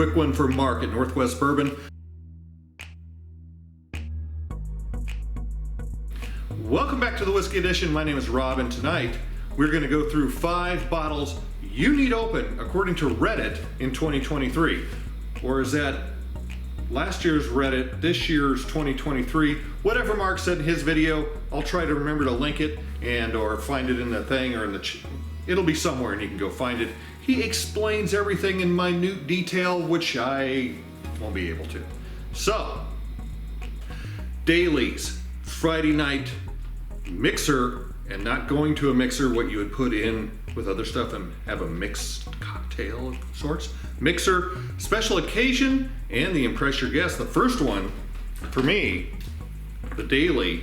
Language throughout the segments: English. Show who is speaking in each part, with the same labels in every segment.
Speaker 1: quick one for Mark at Northwest Bourbon. Welcome back to the Whiskey Edition. My name is Rob, and tonight we're going to go through 5 bottles you need open according to Reddit in 2023. Or is that last year's Reddit, this year's 2023? Whatever Mark said in his video, I'll try to remember to link it and or find it in the thing or in the it'll be somewhere and you can go find it. He explains everything in minute detail, which I won't be able to. So, Dailies, Friday night mixer, and not going to a mixer, what you would put in with other stuff and have a mixed cocktail of sorts. Mixer, special occasion, and the impress your guest. The first one, for me, the Daily,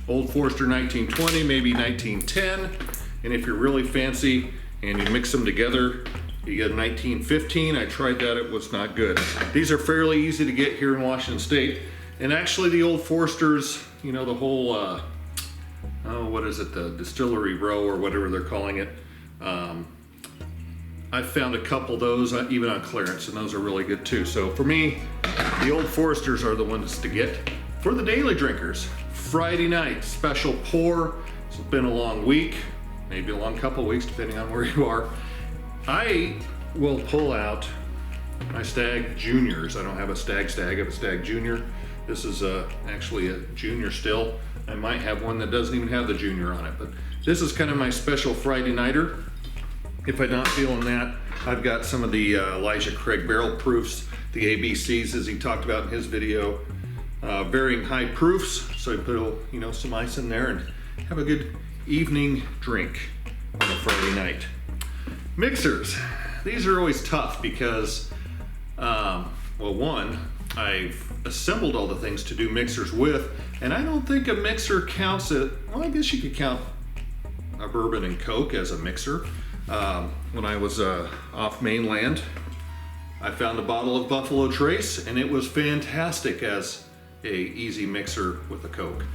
Speaker 1: Old Forester 1920, maybe 1910. And if you're really fancy and you mix them together, you get 1915. I tried that, it was not good. These are fairly easy to get here in Washington State. And actually the Old Foresters, you know, the whole, what is it, the Distillery Row or whatever they're calling it. I found a couple of those even on clearance, and those are really good too. So for me, the Old Foresters are the ones to get. For the daily drinkers, Friday night, special pour. It's been a long week, maybe a long couple of weeks, depending on where you are. I will pull out my Stag Juniors. I don't have a Stag, I have a Stag Junior. This is actually a Junior still. I might have one that doesn't even have the Junior on it, but this is kind of my special Friday nighter. If I'm not feeling that, I've got some of the Elijah Craig barrel proofs, the ABCs as he talked about in his video, varying high proofs. So I put some ice in there and have a good evening drink on a Friday night. Mixers, these are always tough because, one, I've assembled all the things to do mixers with, and I don't think a mixer counts it. Well, I guess you could count a bourbon and Coke as a mixer. When I was off mainland, I found a bottle of Buffalo Trace, and it was fantastic as a easy mixer with a Coke.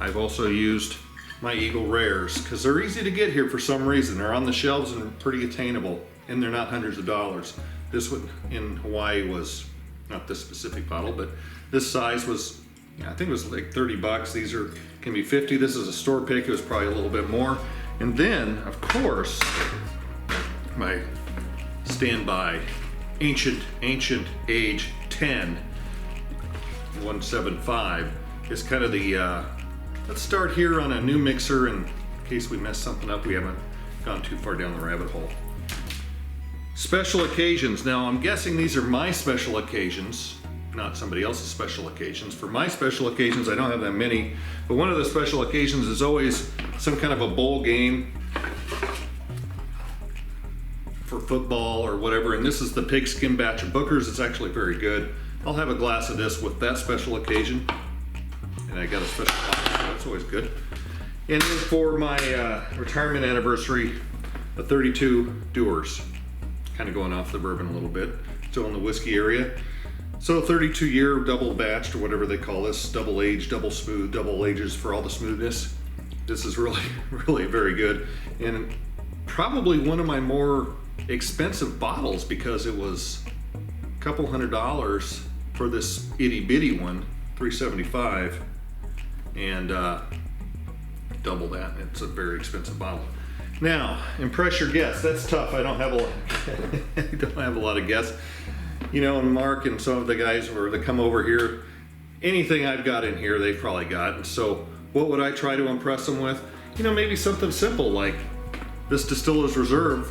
Speaker 1: I've also used my Eagle Rares because they're easy to get here for some reason. They're on the shelves and pretty attainable, and they're not hundreds of dollars. This one in Hawaii was not this specific bottle, but this size was, I think it was like 30 bucks. These can be 50. This is a store pick. It was probably a little bit more. And then, of course, my standby ancient age 10 175 is kind of the let's start here on a new mixer in case we mess something up. We haven't gone too far down the rabbit hole. Special occasions. Now I'm guessing these are my special occasions, not somebody else's special occasions. For my special occasions, I don't have that many, but one of the special occasions is always some kind of a bowl game for football or whatever, and this is the Pigskin Batch of Booker's. It's actually very good. I'll have a glass of this with that special occasion, and I got a special bottle, so that's always good. And then for my retirement anniversary, a 32 Dewar's. Kind of going off the bourbon a little bit, still in the whiskey area. So 32 year double batched or whatever they call this, double aged, double smooth, double ages for all the smoothness. This is really, really very good. And probably one of my more expensive bottles because it was a couple $100 for this itty bitty one, $375, and double that. It's a very expensive bottle. Now, impress your guests. That's tough. I don't have a lot of guests. And Mark and some of the guys that come over here, anything I've got in here, they've probably got. And so what would I try to impress them with? Maybe something simple like this Distiller's Reserve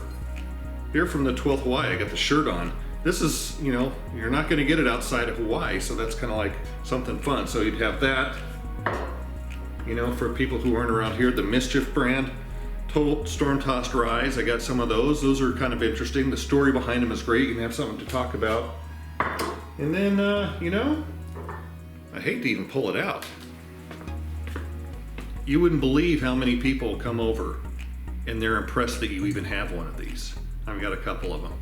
Speaker 1: here from the 12th Hawaii. I got the shirt on. This is, you're not going to get it outside of Hawaii, so that's kind of like something fun. So you'd have that, for people who aren't around here, the Mischief brand. Total Storm Tossed Rise, I got some of those. Those are kind of interesting. The story behind them is great. You can have something to talk about. And then, I hate to even pull it out. You wouldn't believe how many people come over and they're impressed that you even have one of these. I've got a couple of them.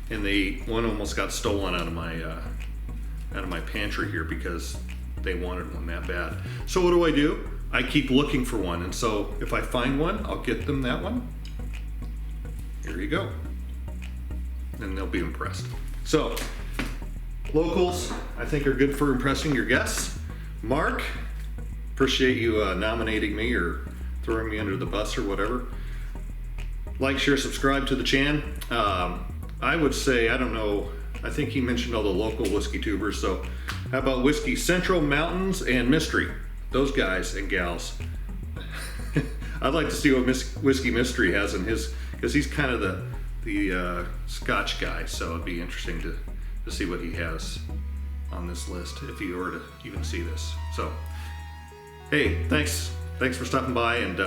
Speaker 1: And one almost got stolen out of my pantry here because they wanted one that bad. So what do? I keep looking for one, and so if I find one, I'll get them that one. Here you go. And they'll be impressed. So, locals, I think, are good for impressing your guests. Mark, appreciate you nominating me or throwing me under the bus or whatever. Like, share, subscribe to the channel. I would say, I don't know, I think he mentioned all the local whiskey tubers, so how about Whiskey Central, Mountains, and Mystery? Those guys and gals. I'd like to see what Whiskey Mystery has in his, because he's kind of the Scotch guy, so it'd be interesting to see what he has on this list if you were to even see this. So, hey, thanks for stopping by, and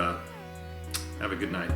Speaker 1: have a good night.